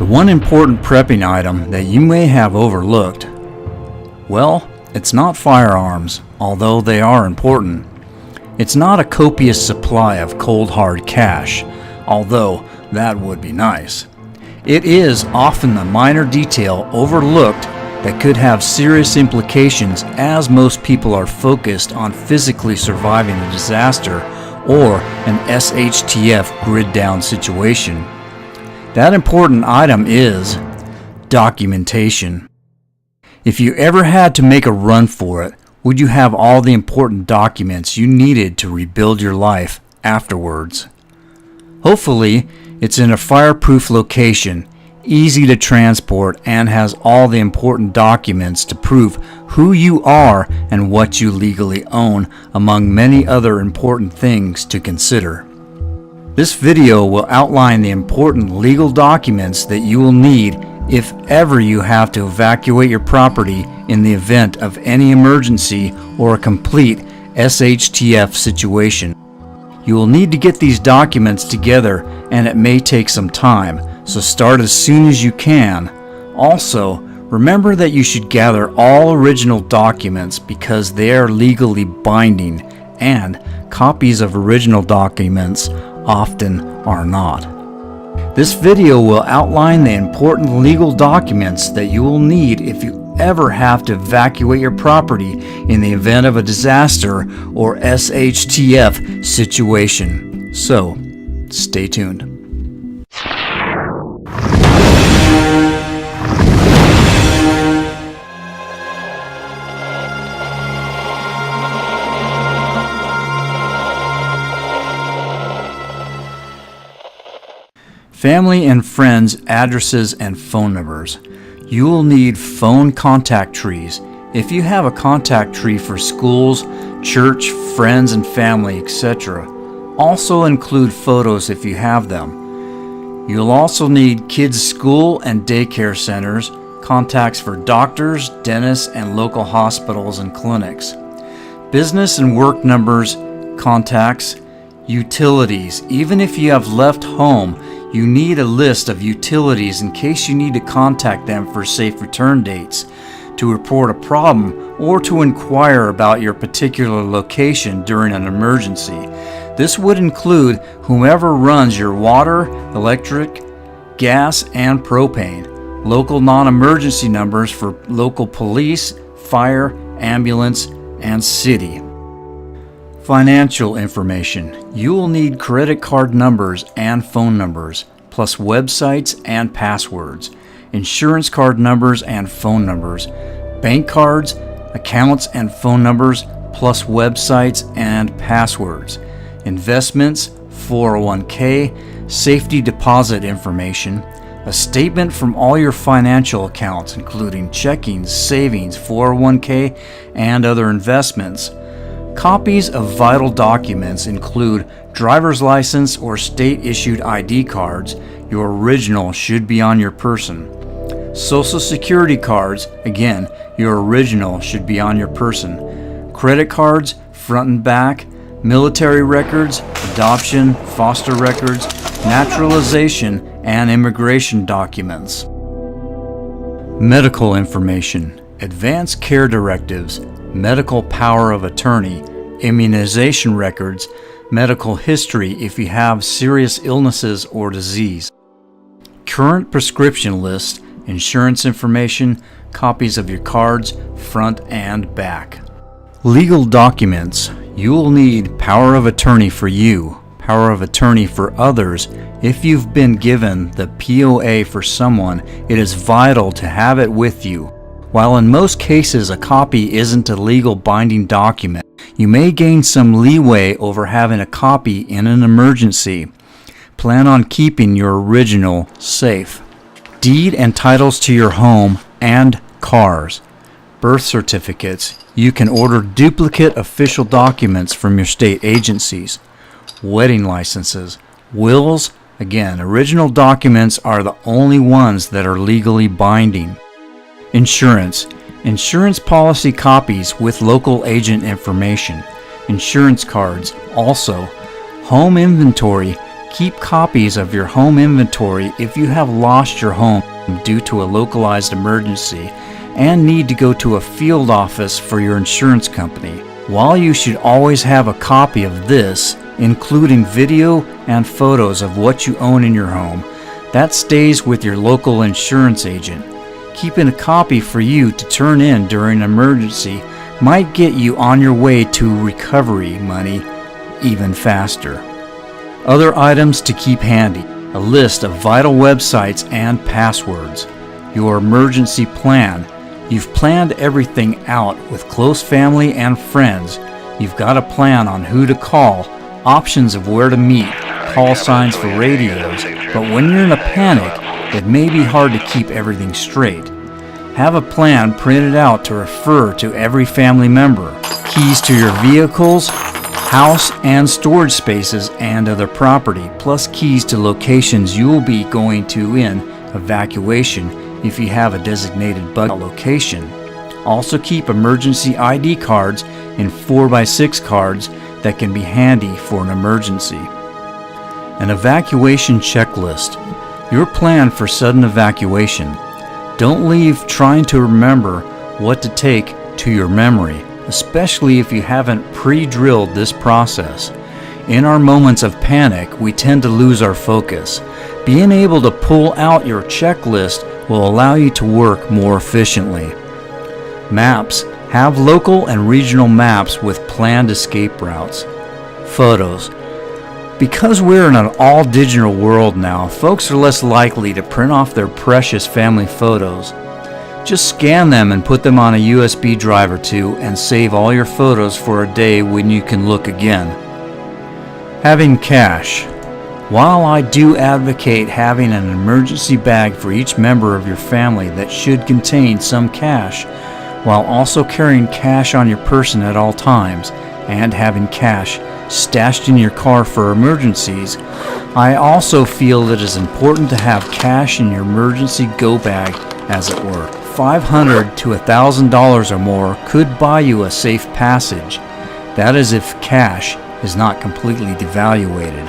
The one important prepping item that you may have overlooked, well, it's not firearms, although they are important. It's not a copious supply of cold hard cash, although that would be nice. It is often the minor detail overlooked that could have serious implications, as most people are focused on physically surviving a disaster or an SHTF grid down situation. That important item is documentation. If you ever had to make a run for it, would you have all the important documents you needed to rebuild your life afterwards? Hopefully, it's in a fireproof location, easy to transport, and has all the important documents to prove who you are and what you legally own, among many other important things to consider. This video will outline the important legal documents that you will need if ever you have to evacuate your property in the event of any emergency or a complete SHTF situation. You will need to get these documents together, and it may take some time, so start as soon as you can. Also, remember that you should gather all original documents because they are legally binding, and copies of original documents often are not. This video will outline the important legal documents that you will need if you ever have to evacuate your property in the event of a disaster or SHTF situation. So, stay tuned. Family and friends' addresses and phone numbers. You will need phone contact trees. If you have a contact tree for schools, church, friends and family, etc. Also include photos if you have them. You'll also need kids' school and daycare centers, contacts for doctors, dentists, and local hospitals and clinics. Business and work numbers, contacts, utilities. Even if you have left home, you need a list of utilities in case you need to contact them for safe return dates, to report a problem, or to inquire about your particular location during an emergency. This would include whomever runs your water, electric, gas, and propane. Local non-emergency numbers for local police, fire, ambulance, and city. Financial information. You will need credit card numbers and phone numbers, plus websites and passwords, insurance card numbers and phone numbers, bank cards, accounts and phone numbers, plus websites and passwords, investments, 401k, safety deposit information, a statement from all your financial accounts, including checking, savings, 401k, and other investments. Copies of vital documents include driver's license or state-issued ID cards. Your original should be on your person. Social Security cards, again, your original should be on your person. Credit cards, front and back, military records, adoption, foster records, naturalization, and immigration documents. Medical information, advance care directives, medical power of attorney, immunization records, medical history if you have serious illnesses or disease, current prescription list, insurance information, copies of your cards, front and back. Legal documents. You will need power of attorney for you, power of attorney for others. If you've been given the POA for someone, it is vital to have it with you. While in most cases a copy isn't a legal binding document, you may gain some leeway over having a copy in an emergency. Plan on keeping your original safe. Deed and titles to your home and cars. Birth certificates. You can order duplicate official documents from your state agencies. Wedding licenses. Wills. Again, original documents are the only ones that are legally binding. Insurance. Insurance policy copies with local agent information. Insurance cards. Also, home inventory, Keep copies of your home inventory if you have lost your home due to a localized emergency and need to go to a field office for your insurance company. While you should always have a copy of this, including video and photos of what you own in your home, that stays with your local insurance agent. Keeping a copy for you to turn in during an emergency might get you on your way to recovery money even faster. Other items to keep handy: a list of vital websites and passwords, your emergency plan. You've planned everything out with close family and friends. You've got a plan on who to call, options of where to meet, call signs for radios, but when you're in a panic, it may be hard to keep everything straight. Have a plan printed out to refer to every family member. Keys to your vehicles, house and storage spaces and other property, plus keys to locations you will be going to in evacuation if you have a designated bug location. Also keep emergency ID cards in 4x6 cards that can be handy for an emergency. An evacuation checklist. Your plan for sudden evacuation. Don't leave trying to remember what to take to your memory, especially if you haven't pre-drilled this process. In our moments of panic, we tend to lose our focus. Being able to pull out your checklist will allow you to work more efficiently. Maps. Have local and regional maps with planned escape routes. Photos. Because we're in an all-digital world now, folks are less likely to print off their precious family photos. Just scan them and put them on a USB drive or two and save all your photos for a day when you can look again. Having cash. While I do advocate having an emergency bag for each member of your family that should contain some cash, while also carrying cash on your person at all times and having cash stashed in your car for emergencies, I also feel it is important to have cash in your emergency go bag, as it were. $500 to $1,000 or more could buy you a safe passage. That is if cash is not completely devaluated.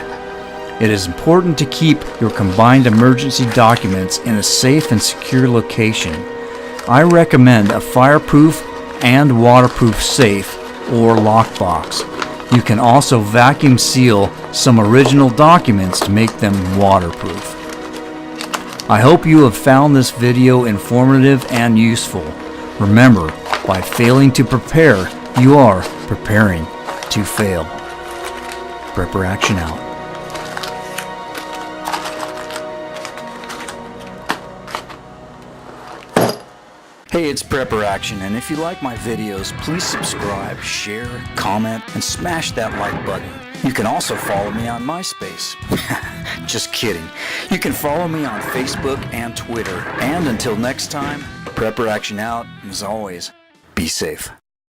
It is important to keep your combined emergency documents in a safe and secure location. I recommend a fireproof and waterproof safe or lockbox. You can also vacuum seal some original documents to make them waterproof. I hope you have found this video informative and useful. Remember, by failing to prepare, you are preparing to fail. Prepper Action out. Hey, it's Prepper Action, and if you like my videos, please subscribe, share, comment, and smash that like button. You can also follow me on MySpace. Just kidding. You can follow me on Facebook and Twitter. And until next time, Prepper Action out, and as always, be safe.